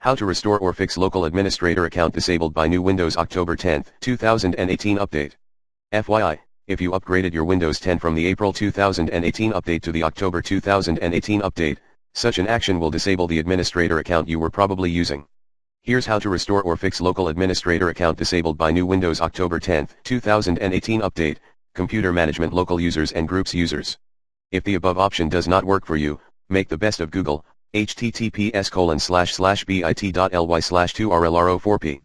How to restore or fix local administrator account disabled by new Windows October 10, 2018 update. FYI, if you upgraded your Windows 10 from the April 2018 update to the October 2018 update, such an action will disable the administrator account you were probably using. Here's how to restore or fix local administrator account disabled by new Windows October 10, 2018 update, computer management local users and groups users. If the above option does not work for you, make the best of Google, https://bit.ly/2rlro4p.